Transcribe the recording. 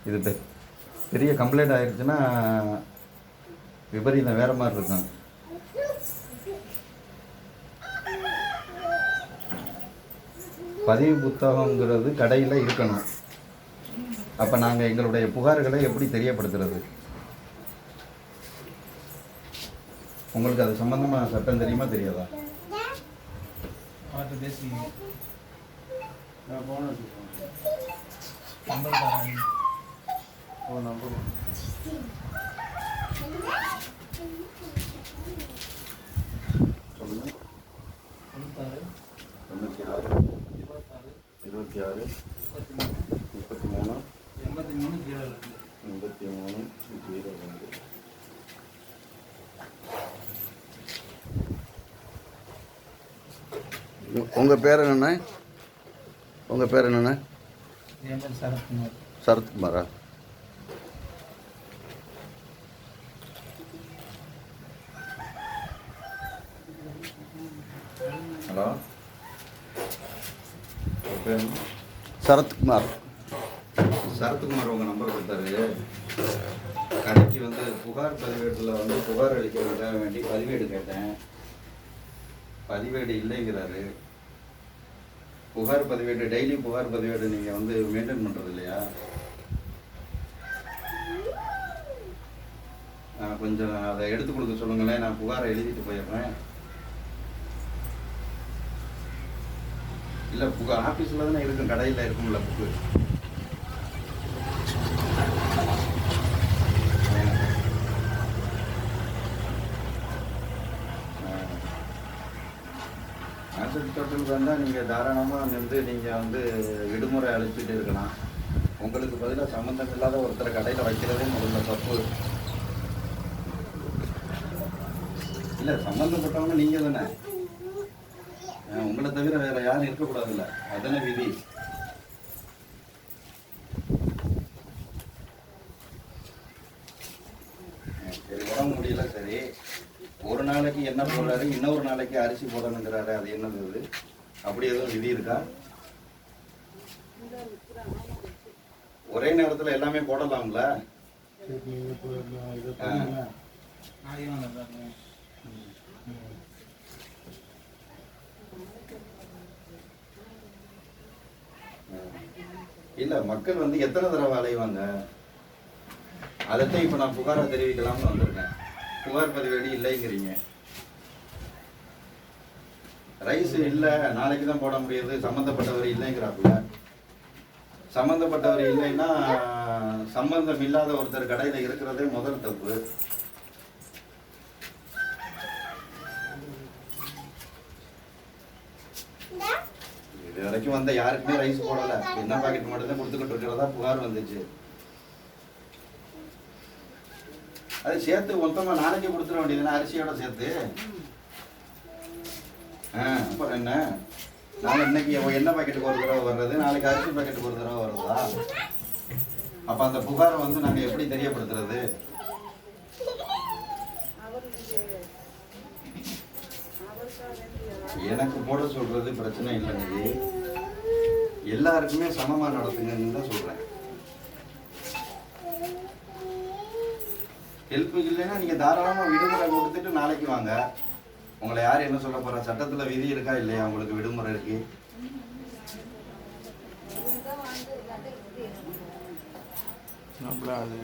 இது பெரிய கம்ப்ளைண்ட் ஆயிடுச்சுன்னா விபரீதம் வேறு மாதிரி இருக்கும். பதிவு புத்தகங்கிறது கடையில் இருக்கணும். அப்போ நாங்கள் எங்களுடைய புகார்களை எப்படி தெரியப்படுத்துறது? உங்களுக்கு அது சம்பந்தமாக சட்டம் தெரியுமா தெரியாதா? சொல்லுங்கள். 96 26 33 83 02. உங்கள் பேர் என்னண்ணே? உங்கள் பேர் என்னண்ணே? என் பேர் சரத்குமார். சரத்குமாரா? ஹலோ, சரத்குமார். சரத்குமார் உங்கள் நம்பர் கொடுத்தாரு. கடைக்கு வந்து புகார் பதிவேட்டில் வந்து புகார் அளிக்கிறதுக்காக வேண்டி பதிவேடு கேட்டேன். பதிவேடு இல்லைங்கிறாரு. புகார் பதிவேடு, டெய்லி புகார் பதிவேடு நீங்கள் வந்து மெயின்டைன் பண்ணுறது இல்லையா? கொஞ்சம் அதை எடுத்து கொடுக்க சொல்லுங்களேன். நான் புகாரை எழுதிட்டு போயிடுறேன். இல்லை, புகார் ஆஃபீஸில் தானே இருக்கும், கடையில் இருக்கும்ல புக்கு. ஆசிட் தோட்டலுக்கு வந்தால் நீங்கள் தாராளமாக அங்கேருந்து நீங்கள் வந்து விடுமுறை அழைச்சிட்டு இருக்கலாம். உங்களுக்கு பதிலாக சம்மந்தம் இல்லாத ஒருத்தரை கடையில் வைக்கிறதே முதல்ல தப்பு. இல்லை, சம்மந்தப்பட்டவங்க நீங்கள் தானே. உங்களை தவிர வேற யாரும் இருக்கக்கூடாதுல்ல, அதுதானே விதி. சரி, உடம்பு முடியல, சரி. ஒரு நாளைக்கு என்ன போடுறாரு, இன்னொரு நாளைக்கு அரிசி போடணுங்கிறாரு. அது என்னது? அது அப்படி எதுவும் விதி இருக்கா? ஒரே நேரத்தில் எல்லாமே போடலாம்ல? இல்லை, மக்கள் வந்து எத்தனை தடவை அலைவாங்க? அதைத்தான் இப்போ நான் புகாரை தெரிவிக்கலாம்னு வந்திருக்கேன். புகார் பதிவேடு இல்லைங்கிறீங்க. ரைஸ் இல்லை, நாளைக்கு தான் போட முடியாது, சம்மந்தப்பட்டவர் இல்லைங்கிறாப்புல. சம்மந்தப்பட்டவர் இல்லைன்னா சம்பந்தம் இல்லாத ஒருத்தர் கடையில் இருக்கிறதே முதல் தப்பு. இது வரைக்கும் வந்த யாருக்குமே ரைஸ் போடலை. என்ன பாக்கெட் மட்டும்தான் கொடுத்துக்கிட்டு இருக்கிறதா புகார் வந்துச்சு. அது சேர்த்து மொத்தமாக நாளைக்கு கொடுத்துட வேண்டியதுன்னா அரிசியோட சேர்த்து. அப்புறம் என்ன, நாங்கள் இன்னைக்கு எண்ணெய் பாக்கெட்டுக்கு ஒரு தடவை வர்றது, நாளைக்கு அரிசி பாக்கெட்டுக்கு ஒரு தடவை வருதா? அப்போ அந்த புகாரை வந்து நாங்கள் எப்படி தெரியப்படுத்துறது? எனக்கு போட சொல்றது பிரச்சனை இல்லைங்க. எல்லாருக்குமே சமமாக நடத்துங்கன்னு தான் சொல்கிறேன். ஹெல்ப் இல்லைன்னா நீங்கள் தாராளமாக விடுமுறை கொடுத்துட்டு நாளைக்கு வாங்க. உங்களை யார் என்ன சொல்ல போகிறா? சட்டத்தில் விதி இருக்கா இல்லையா உங்களுக்கு விடுமுறை இருக்கு? அது